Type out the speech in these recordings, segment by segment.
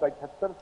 75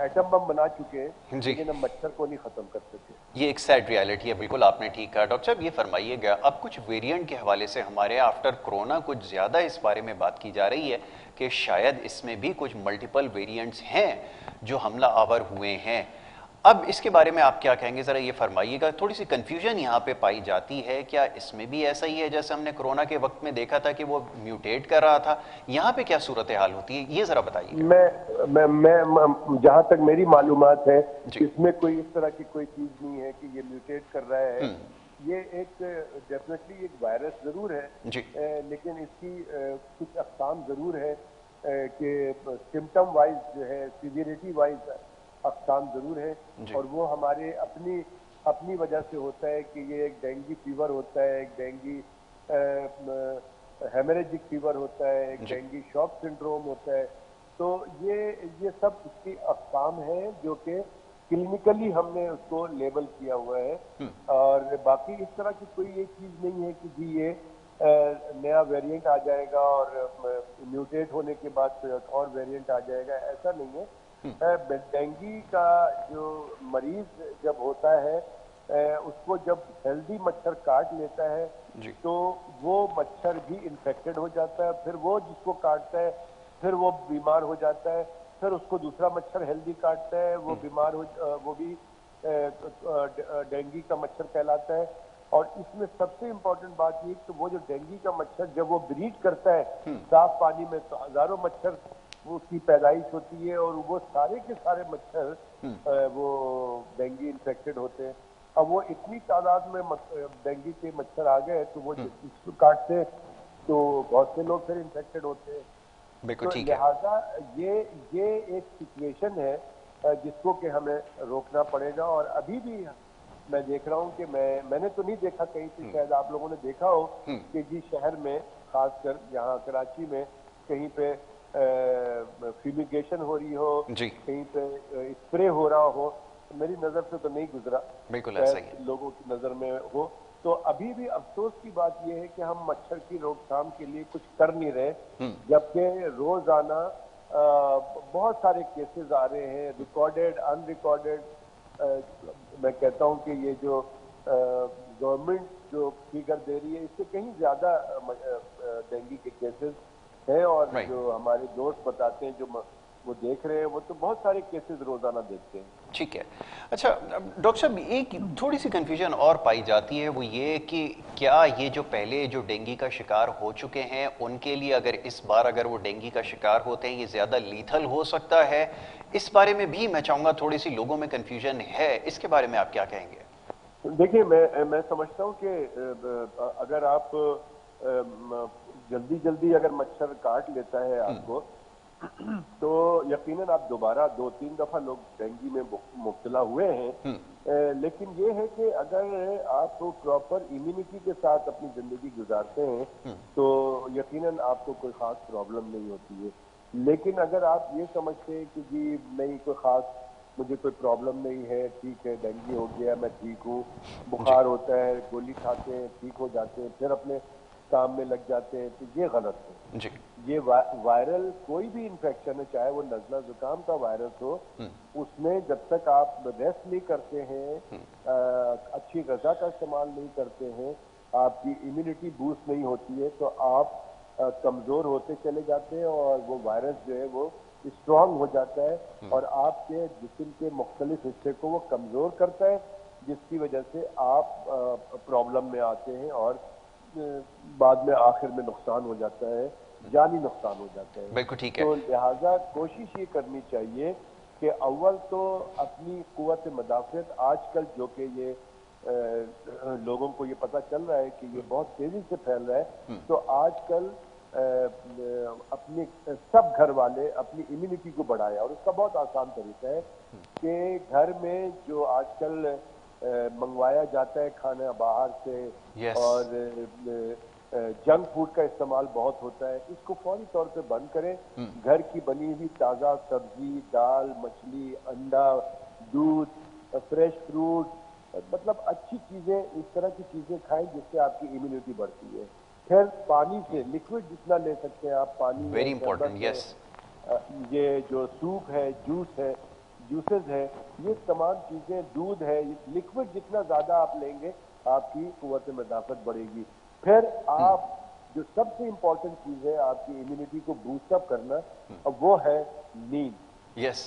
atom bomb بنا چکے ہیں جی، لیکن ہم مچھر کو نہیں ختم کر سکے. یہ ایک سیڈ ریالٹی ہے، بالکل آپ نے ٹھیک کہا. ڈاکٹر صاحب یہ فرمائیے گا، اب کچھ ویریئنٹ کے حوالے سے ہمارے آفٹر کرونا کچھ زیادہ اس بارے میں بات کی جا رہی ہے کہ شاید اس میں بھی کچھ ملٹیپل ویریئنٹس ہیں جو حملہ آور ہوئے ہیں. اب اس کے بارے میں آپ کیا کہیں گے، ذرا یہ فرمائیے گا. تھوڑی سی کنفیوژن یہاں پہ پائی جاتی ہے، کیا اس میں بھی ایسا ہی ہے جیسے ہم نے کرونا کے وقت میں دیکھا تھا کہ وہ میوٹیٹ کر رہا تھا؟ یہاں پہ کیا صورتحال ہوتی ہے، یہ ذرا بتائیے گا. میں جہاں تک میری معلومات ہے جی. اس میں کوئی اس طرح کی کوئی چیز نہیں ہے کہ یہ میوٹیٹ کر رہا ہے. یہ ایک ڈیفینیٹلی ایک وائرس ضرور ہے، جی. لیکن اس کی کچھ اقسام ضرور ہے کہ سمٹم وائز جو ہے سیویریٹی وائز اقسام ضرور ہے، اور وہ ہمارے اپنی وجہ سے ہوتا ہے کہ یہ ایک ڈینگی فیور ہوتا ہے، ایک ڈینگی ہیمریجک فیور ہوتا ہے، ایک ڈینگی شاک سنڈروم ہوتا ہے. تو یہ سب اس کی اقسام ہیں جو کہ کلینکلی ہم نے اس کو لیبل کیا ہوا ہے. اور باقی اس طرح کی کوئی یہ چیز نہیں ہے کہ جی یہ نیا ویریئنٹ آ جائے گا اور میوٹیٹ ہونے کے بعد کوئی اور ویریئنٹ آ جائے گا، ایسا نہیں ہے. ڈینگی کا جو مریض جب ہوتا ہے اس کو جب ہیلدی مچھر کاٹ لیتا ہے تو وہ مچھر بھی انفیکٹڈ ہو جاتا ہے، پھر وہ جس کو کاٹتا ہے پھر وہ بیمار ہو جاتا ہے، پھر اس کو دوسرا مچھر ہیلدی کاٹتا ہے، وہ بیمار وہ بھی ڈینگی کا مچھر کہلاتا ہے. اور اس میں سب سے امپورٹنٹ بات یہ کہ وہ جو ڈینگی کا مچھر جب وہ بریڈ کرتا ہے صاف پانی میں تو ہزاروں مچھر وہ اس کی پیدائش ہوتی ہے، اور وہ سارے کے سارے مچھر وہ ڈینگی انفیکٹڈ ہوتے ہیں. اب وہ اتنی تعداد میں ڈینگی کے مچھر آ گئے تو وہ اس کو کاٹتے تو بہت سے لوگ پھر انفیکٹڈ ہوتے ہیں. تو لہٰذا یہ ایک سچویشن ہے جس کو کہ ہمیں روکنا پڑے گا. اور ابھی بھی میں دیکھ رہا ہوں کہ میں نے تو نہیں دیکھا کہیں پہ، شاید آپ لوگوں نے دیکھا ہو کہ جی شہر میں خاص کر یہاں کراچی میں کہیں پہ فیومیگیشن ہو رہی ہو، کہیں پہ اسپرے ہو رہا ہو. میری نظر سے تو نہیں گزرا، شاید لوگوں کی نظر میں ہو. تو ابھی بھی افسوس کی بات یہ ہے کہ ہم مچھر کی روک تھام کے لیے کچھ کر نہیں رہے، جبکہ روزانہ بہت سارے کیسز آ رہے ہیں، ریکارڈڈ ان ریکارڈڈ. میں کہتا ہوں کہ یہ جو گورنمنٹ جو فگر دے رہی ہے اس سے کہیں زیادہ ڈینگی کے کیسز ہیں، اور جو ہمارے دوست بتاتے ہیں جو وہ دیکھ رہے ہیں وہ تو بہت سارے کیسز روزانہ دیکھتے ہیں. ٹھیک ہے. اچھا ڈاکٹر صاحب ایک تھوڑی سی کنفیوژن اور پائی جاتی ہے، وہ یہ کہ کیا یہ جو پہلے جو ڈینگی کا شکار ہو چکے ہیں ان کے لیے اس بار اگر وہ ڈینگی کا شکار ہوتے ہیں یہ زیادہ لیتھل ہو سکتا ہے؟ اس بارے میں بھی میں چاہوں گا تھوڑی سی لوگوں میں کنفیوژن ہے، اس کے بارے میں آپ کیا کہیں گے؟ دیکھیے میں سمجھتا ہوں کہ اگر آپ جلدی اگر مچھر کاٹ لیتا ہے آپ کو تو یقیناً آپ دوبارہ 2-3 دفعہ لوگ ڈینگی میں مبتلا ہوئے ہیں. لیکن یہ ہے کہ اگر آپ پراپر امیونٹی کے ساتھ اپنی زندگی گزارتے ہیں تو یقیناً آپ کو کوئی خاص پرابلم نہیں ہوتی ہے. لیکن اگر آپ یہ سمجھتے ہیں کہ جی نہیں کوئی خاص مجھے کوئی پرابلم نہیں ہے، ٹھیک ہے ڈینگی ہو گیا میں ٹھیک ہوں، بخار ہوتا ہے گولی کھاتے ہیں ٹھیک ہو جاتے ہیں پھر اپنے کام میں لگ جاتے ہیں، تو یہ غلط ہے. یہ وائرل کوئی بھی انفیکشن ہے، چاہے وہ نزلہ زکام کا وائرس ہو، اس میں جب تک آپ ریسٹ نہیں کرتے ہیں، اچھی غذا کا استعمال نہیں کرتے ہیں، آپ کی امیونٹی بوسٹ نہیں ہوتی ہے تو آپ کمزور ہوتے چلے جاتے ہیں اور وہ وائرس جو ہے وہ اسٹرانگ ہو جاتا ہے اور آپ کے جسم کے مختلف حصے کو وہ کمزور کرتا ہے، جس کی وجہ سے آپ پرابلم میں آتے ہیں اور بعد میں آخر میں نقصان ہو جاتا ہے، جانی نقصان ہو جاتا ہے. بالکل ٹھیک ہے. تو لہٰذا کوشش یہ کرنی چاہیے کہ اول تو اپنی قوت مدافعت آج کل جو کہ یہ لوگوں کو یہ پتہ چل رہا ہے کہ یہ بہت تیزی سے پھیل رہا ہے، تو آج کل اپنے سب گھر والے اپنی امیونٹی کو بڑھائے. اور اس کا بہت آسان طریقہ ہے کہ گھر میں جو آج کل منگوایا جاتا ہے کھانا باہر سے اور جنک فوڈ کا استعمال بہت ہوتا ہے، اس کو فوری طور پہ بند کریں. گھر کی بنی ہوئی تازہ سبزی، دال، مچھلی، انڈا، دودھ، فریش فروٹ، مطلب اچھی چیزیں، اس طرح کی چیزیں کھائیں جس سے آپ کی امیونٹی بڑھتی ہے. پھر پانی سے لکوڈ جتنا لے سکتے ہیں آپ، پانی ہے، شربت ہے، یہ جو سوپ ہے، جوس ہے، جوسز ہے، یہ تمام چیزیں، دودھ ہے، لکوڈ جتنا زیادہ آپ لیں گے آپ کی قوت مدافعت بڑھے گی. پھر آپ جو سب سے امپورٹنٹ چیز ہے آپ کی امیونٹی کو بوسٹ اپ کرنا، وہ ہے نیند. یس.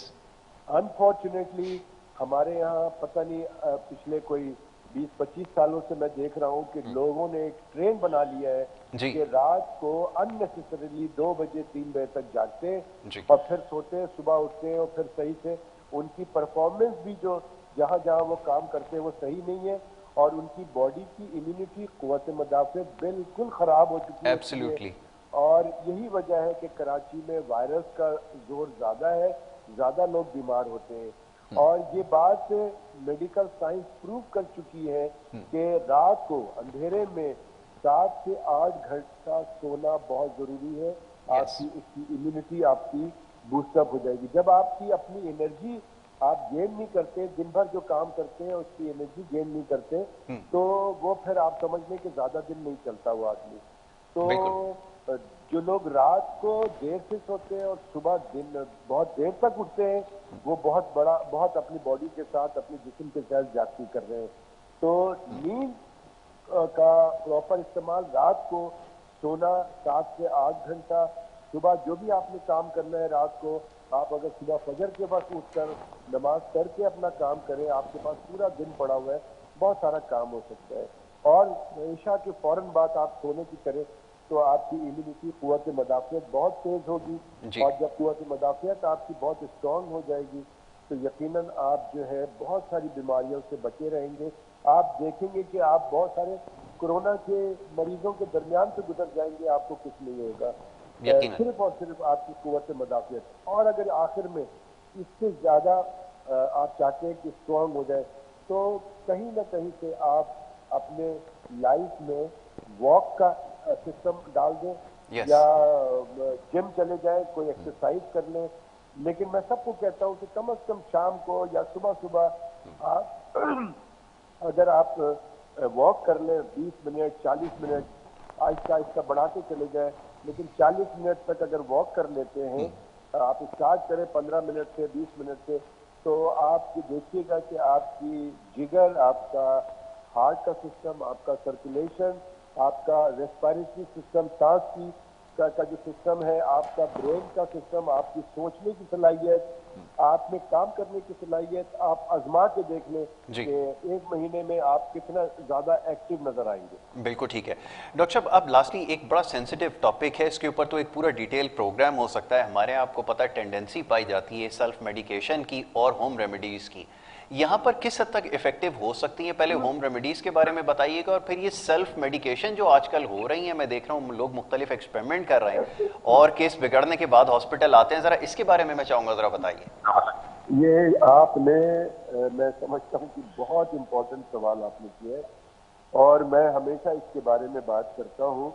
انفارچونیٹلی ہمارے یہاں پتہ نہیں پچھلے کوئی 20-25 سالوں سے میں دیکھ رہا ہوں کہ لوگوں نے ایک ٹرین بنا لیا ہے جی کہ رات کو اننیسیسریلی 2 بجے 3 بجے تک جاگتے جی اور پھر سوتے، صبح اٹھتے اور پھر صحیح سے ان کی پرفارمنس بھی جو جہاں جہاں وہ کام کرتے ہیں وہ صحیح نہیں ہے، اور ان کی باڈی کی امیونٹی، قوت مدافعت بالکل خراب ہو چکی ہے اس لیے. ایبسلیوٹلی. اور یہی وجہ ہے کہ کراچی میں وائرس کا زور زیادہ ہے، زیادہ لوگ بیمار ہوتے ہیں. اور یہ بات میڈیکل سائنس پروو کر چکی ہے کہ رات کو اندھیرے میں 7 سے 8 گھنٹہ سونا بہت ضروری ہے. آپ کی اس کی امیونٹی آپ کی بوسٹ اپ ہو جائے گی. جب آپ کی اپنی انرجی آپ گین نہیں کرتے، دن بھر جو کام کرتے ہیں اس کی انرجی گین نہیں کرتے، تو وہ پھر آپ سمجھ لیں کہ زیادہ دن نہیں چلتا وہ آدمی. بالکل. تو جو لوگ رات کو دیر سے سوتے ہیں اور صبح دن بہت دیر تک اٹھتے ہیں، وہ بہت اپنی باڈی کے ساتھ، اپنے جسم کے ساتھ زیادتی کر رہے ہیں. تو نیند کا پراپر استعمال، رات کو سونا 7 سے 8 گھنٹہ، صبح جو بھی آپ نے کام کرنا ہے رات کو، آپ اگر صبح فجر کے وقت اٹھ کر نماز پڑھ کے اپنا کام کریں، آپ کے پاس پورا دن پڑا ہوا ہے، بہت سارا کام ہو سکتا ہے. اور عشاء کے فوراً بعد آپ سونے کی کریں تو آپ کی امیونٹی، قوت مدافعت بہت تیز ہوگی. جی اور جب قوت مدافعت آپ کی بہت اسٹرانگ ہو جائے گی تو یقیناً آپ جو ہے بہت ساری بیماریوں سے بچے رہیں گے. آپ دیکھیں گے کہ آپ بہت سارے کورونا کے مریضوں کے درمیان سے گزر جائیں گے، آپ کو کچھ نہیں ہوگا، یقیناً. صرف اور صرف آپ کی قوت مدافعت. اور اگر آخر میں اس سے زیادہ آپ چاہتے ہیں کہ اسٹرانگ ہو جائے تو کہیں نہ کہیں سے آپ اپنے لائف میں واک کا سسٹم ڈال دیں یس. یا جم چلے جائیں، کوئی ایکسرسائز کر لیں. لیکن میں سب کو کہتا ہوں کہ کم از کم شام کو یا صبح صبح آپ اگر آپ واک کر لیں 20 منٹ 40 منٹ، آہستہ آہستہ بڑھاتے چلے جائیں، لیکن 40 منٹ تک اگر واک کر لیتے ہیں، آپ اسٹارٹ کریں 15 منٹ سے 20 منٹ سے، تو آپ دیکھیے گا کہ آپ کی جگر، آپ کا ہارٹ کا سسٹم، آپ کا سرکولیشن، آپ کا ریسپائریٹری سسٹم، سانس کی کا جو سسٹم ہے، آپ کا برین کا سسٹم، آپ کی سوچنے کی صلاحیت، آپ میں کام کرنے کی صلاحیت، آپ آزما کے دیکھ لیں جی کہ 1 مہینے میں آپ کتنا زیادہ ایکٹیو نظر آئیں گے. بالکل ٹھیک ہے. ڈاکٹر صاحب اب لاسٹلی ایک بڑا سینسیٹیو ٹاپک ہے، اس کے اوپر تو ایک پورا ڈیٹیل پروگرام ہو سکتا ہے. ہمارے یہاں آپ کو پتہ ہے ٹینڈنسی پائی جاتی ہے سیلف میڈیکیشن کی اور ہوم ریمیڈیز کی. یہاں پر کس حد تک افیکٹو ہو سکتی ہیں؟ پہلے ہوم ریمیڈیز کے بارے میں بتائیے گا، اور پھر یہ سیلف میڈیکیشن جو آج کل ہو رہی ہیں، میں دیکھ رہا ہوں لوگ مختلف ایکسپیریمنٹ کر رہے ہیں اور کیس بگڑنے کے بعد ہاسپٹل آتے ہیں، ذرا اس کے بارے میں چاہوں گا ذرا بتائیے. یہ آپ نے میں سمجھتا ہوں کہ بہت امپورٹنٹ سوال آپ نے کیا ہے، اور میں ہمیشہ اس کے بارے میں بات کرتا ہوں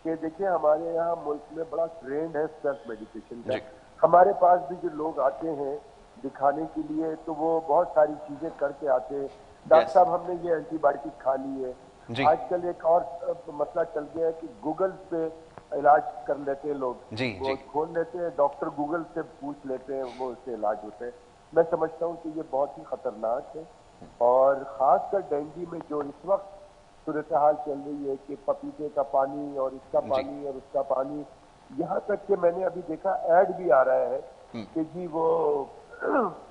کہ دیکھیں ہمارے یہاں ملک میں بڑا ٹرینڈ ہے سیلف میڈیکیشن کا. جی ہمارے پاس بھی جو لوگ آتے ہیں دکھانے کے لیے تو وہ بہت ساری چیزیں کر کے آتے ہیں. ڈاکٹر یس. صاحب ہم نے یہ اینٹی بایوٹک کھا لی ہے. جی آج کل ایک اور مسئلہ چل گیا ہے کہ گوگل پہ علاج کر لیتے ہیں لوگ، جی وہ جی کھول لیتے ہیں، ڈاکٹر گوگل سے پوچھ لیتے ہیں، وہ اس سے علاج ہوتے ہیں. میں سمجھتا ہوں کہ یہ بہت ہی خطرناک ہے، اور خاص کر ڈینگی میں جو اس وقت صورتحال چل رہی ہے کہ پپیتے کا پانی اور اس کا جی پانی اور اس کا پانی، یہاں تک کہ میں نے ابھی دیکھا ایڈ بھی آ رہا ہے کہ جی وہ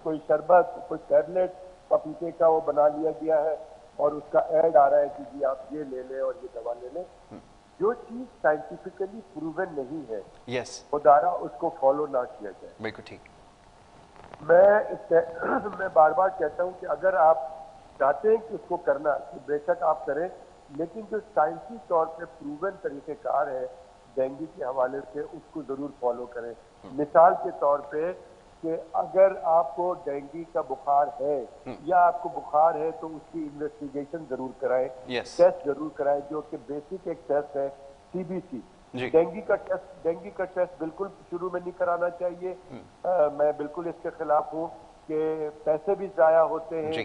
کوئی شربت، کوئی ٹیبلٹ پپیتے کا وہ بنا لیا گیا ہے اور اس کا ایڈ آ رہا ہے کہ جی آپ یہ لے لیں اور یہ دوا لے لیں. جو چیز سائنٹیفکلی پروون نہیں ہے یس. خدارا اس کو فالو نہ کیا جائے. بالکل ٹھیک. میں بار بار کہتا ہوں کہ اگر آپ چاہتے ہیں کہ اس کو کرنا تو بے شک آپ کریں، لیکن جو سائنسی طور پہ پروون طریقہ کار ہے ڈینگی کے حوالے سے اس کو ضرور فالو کریں. مثال کے طور پہ کہ اگر آپ کو ڈینگی کا بخار ہے یا آپ کو بخار ہے تو اس کی انویسٹیگیشن ضرور کرائیں، یس. ٹیسٹ ضرور کرائیں، جو کہ بیسک ایک ٹیسٹ ہے CBC. جی ڈینگی کا ٹیسٹ بالکل شروع میں نہیں کرانا چاہیے. میں بالکل اس کے خلاف ہوں کہ پیسے بھی ضائع ہوتے ہیں جی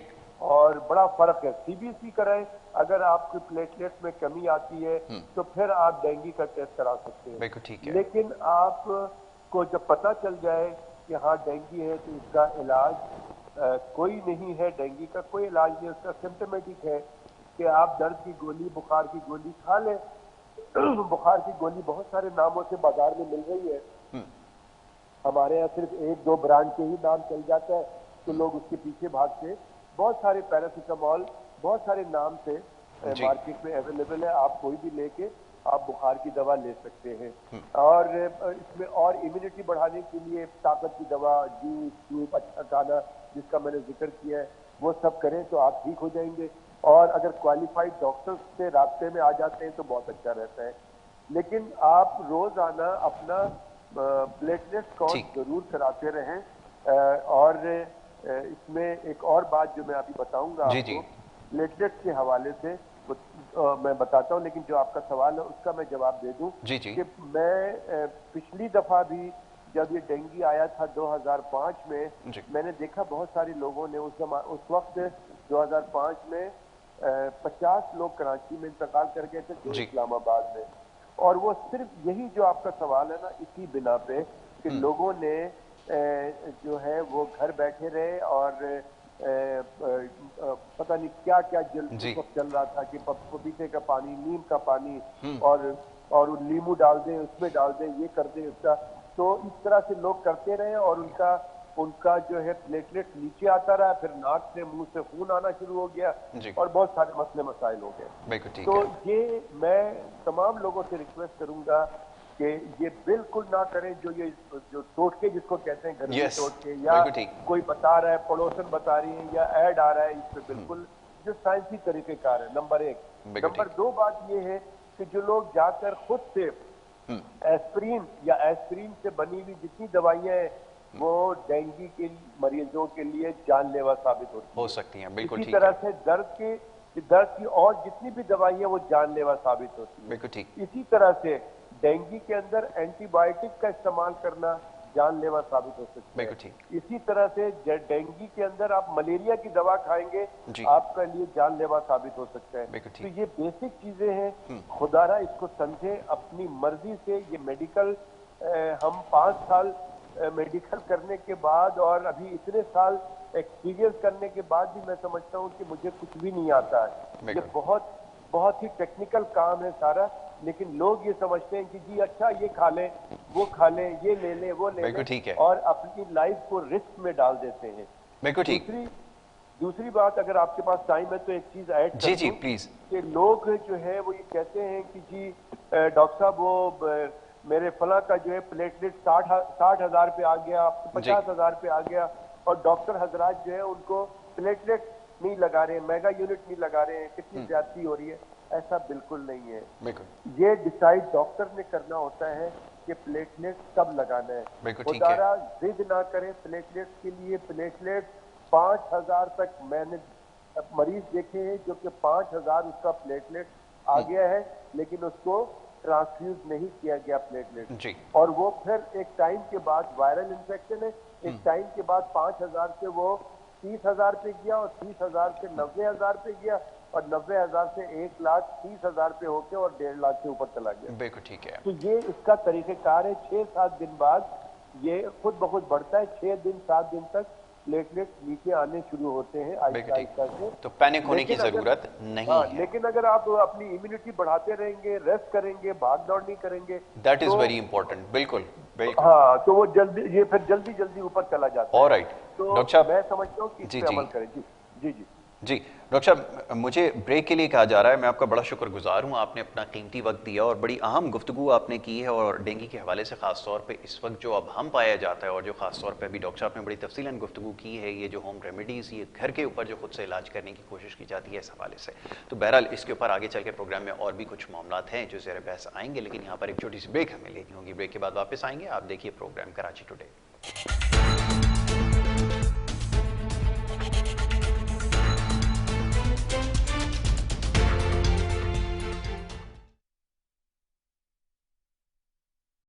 اور بڑا فرق ہے. CBC کرائیں، اگر آپ کی پلیٹلیٹس میں کمی آتی ہے تو پھر آپ ڈینگی کا ٹیسٹ کرا سکتے ہیں. بالکل ٹھیک ہے. لیکن آپ کو جب پتہ چل جائے کہ ہاں ڈینگی ہے تو اس کا علاج کوئی نہیں ہے، ڈینگی کا کوئی علاج نہیں، اس کا سمپٹمیٹک ہے کہ آپ درد کی گولی، بخار کی گولی کھا لیں۔ بخار کی گولی بہت سارے ناموں سے بازار میں مل رہی ہے، ہمارے یہاں صرف ایک دو برانڈ کے ہی نام چل جاتا ہے تو لوگ اس کے پیچھے بھاگتے۔ بہت سارے پیراسیٹامول بہت سارے نام سے مارکیٹ میں اویلیبل ہے، آپ کوئی بھی لے کے آپ بخار کی دوا لے سکتے ہیں۔ اور اس میں اور امیونٹی بڑھانے کے لیے طاقت کی دوا، جوس، سوپ، اچھا کھانا جس کا میں نے ذکر کیا ہے وہ سب کریں تو آپ ٹھیک ہو جائیں گے، اور اگر کوالیفائڈ ڈاکٹر سے رابطے میں آ جاتے ہیں تو بہت اچھا رہتا ہے۔ لیکن آپ روزانہ اپنا پلیٹلیٹ کاؤنٹ ضرور کراتے رہیں۔ اور اس میں ایک اور بات جو میں ابھی بتاؤں گا آپ کو پلیٹلیٹ کے حوالے سے میں بتاتا ہوں، لیکن جو آپ کا سوال ہے اس کا میں جواب دے دوں کہ میں پچھلی دفعہ بھی جب یہ ڈینگی آیا تھا 2005 میں نے دیکھا بہت سارے لوگوں نے اس وقت 2005 میں 50 لوگ کراچی میں انتقال کر گئے تھے، جو اسلام آباد میں، اور وہ صرف یہی جو آپ کا سوال ہے نا اسی بنا پہ کہ لوگوں نے جو ہے وہ گھر بیٹھے رہے اور پتہ نہیں کیا کیا اس وقت چل رہا تھا کہ پپیتے کا پانی، نیم کا پانی اور لیمو ڈال دیں، اس میں ڈال دیں، یہ کر دیں اس کا، تو اس طرح سے لوگ کرتے رہے اور ان کا جو ہے پلیٹلیٹ نیچے آتا رہا، پھر ناک سے منہ سے خون آنا شروع ہو گیا اور بہت سارے مسئلے مسائل ہو گئے۔ تو یہ میں تمام لوگوں سے ریکویسٹ کروں گا کہ یہ بالکل نہ کریں، جو ٹوٹکے جس کو کہتے ہیں گھریلو ٹوٹکے، یا کوئی بتا رہا ہے، پڑوسن بتا رہی ہے یا ایڈ آ رہا ہے، اس پہ بالکل جو سائنسی طریقہ کار ہے، نمبر ایک۔ نمبر دو بات یہ ہے کہ جو لوگ جا کر خود سے ایسپرین یا ایسپرین سے بنی ہوئی جتنی دوائیاں ہیں وہ ڈینگی کے مریضوں کے لیے جان لیوا ثابت ہو سکتی ہیں، اسی طرح سے درد کی اور جتنی بھی دوائیاں وہ جان لیوا ثابت ہوتی ہیں، اسی طرح سے ڈینگی کے اندر اینٹی بائیوٹک کا استعمال کرنا جان لیوا ثابت ہو سکتا ہے، اسی طرح سے ڈینگی کے اندر آپ ملیریا کی دوا کھائیں گے آپ کے لیے جان لیوا ثابت ہو سکتا ہے۔ تو یہ بیسک چیزیں ہیں، خدا را اس کو سمجھیں اپنی مرضی سے۔ یہ میڈیکل ہم 5 سال میڈیکل کرنے کے بعد اور ابھی اتنے سال ایکسپیرینس کرنے کے بعد بھی میں سمجھتا ہوں کہ مجھے کچھ بھی نہیں آتا ہے، یہ بہت ہی ٹیکنیکل کام ہے سارا، لیکن لوگ یہ سمجھتے ہیں کہ جی اچھا یہ کھا لیں، وہ کھا لیں، یہ لے لیں، وہ لے لیں، اور اپنی لائف کو رسک میں ڈال دیتے ہیں۔ دوسری بات، اگر آپ کے پاس ٹائم ہے تو ایک چیز ایڈ کر دوں کہ لوگ جو ہے وہ یہ کہتے ہیں کہ جی ڈاکٹر صاحب وہ میرے فلاں کا جو ہے پلیٹلیٹ 60,000 پہ آ گیا، 50,000 پہ آ گیا، اور ڈاکٹر حضرات جو ہے ان کو پلیٹلیٹ نہیں لگا رہے ہیں، میگا یونٹ نہیں لگا رہے ہیں، کتنی زیادتی ہو رہی ہے۔ ایسا بالکل نہیں ہے، یہ ڈیسائیڈ ڈاکٹر نے کرنا ہوتا ہے کہ پلیٹلیٹ کب لگانا ہے۔ خدا ضد نہ کریں پلیٹلیٹ کے لیے۔ پلیٹلیٹ 5,000 تک میں نے مریض دیکھے ہیں جو کہ 5,000 اس کا پلیٹلیٹ آ گیا ہے، لیکن اس کو ٹرانسفیوز نہیں کیا گیا پلیٹلیٹ، اور وہ پھر ایک ٹائم کے بعد وائرل انفیکشن ہے، ایک ٹائم کے بعد 5,000 سے وہ 30,000 پہ گیا، اور 30,000 سے 90,000 پہ گیا، اور 90,000 سے 1,30,000 پہ ہو کے اور 1.5 لاکھ سے اوپر چلا گیا۔ بالکل ٹھیک ہے۔ تو یہ اس کا طریقہ کار ہے، 6-7 دن بعد یہ خود بخود بڑھتا ہے، 6 دن 7 دن تک پلیٹلیٹ نیچے آنے شروع ہوتے ہیں آہستہ آہستہ سے۔ تو پینک ہونے کی ضرورت نہیں ہے، لیکن اگر آپ اپنی امیونٹی بڑھاتے رہیں گے، ریسٹ کریں گے، بھاگ دوڑ نہیں کریں گے، دیٹ از ویری امپورٹنٹ۔ بالکل بالکل، ہاں، تو وہ یہ پھر جلدی اوپر چلا جاتا ہے۔ آلرائٹ تو ڈاکٹر صاحب، میں سمجھتا ہوں کہ اس پہ عمل کریں۔ جی ڈاکٹر صاحب، مجھے بریک کے لیے کہا جا رہا ہے، میں آپ کا بڑا شکر گزار ہوں، آپ نے اپنا قیمتی وقت دیا اور بڑی اہم گفتگو آپ نے کی ہے، اور ڈینگی کے حوالے سے خاص طور پہ اس وقت جو اب ہم پایا جاتا ہے، اور جو خاص طور پہ ابھی ڈاکٹر صاحب نے بڑی تفصیلاً گفتگو کی ہے، یہ جو ہوم ریمیڈیز، یہ گھر کے اوپر جو خود سے علاج کرنے کی کوشش کی جاتی ہے اس حوالے سے، تو بہرحال اس کے اوپر آگے چل کے پروگرام میں اور بھی کچھ معاملات ہیں جو زیر بحث آئیں گے، لیکن یہاں پر ایک چھوٹی سی بریک ہمیں لینی ہوگی۔ بریک کے بعد واپس آئیں گے، آپ دیکھیے پروگرام کراچی ٹوڈے۔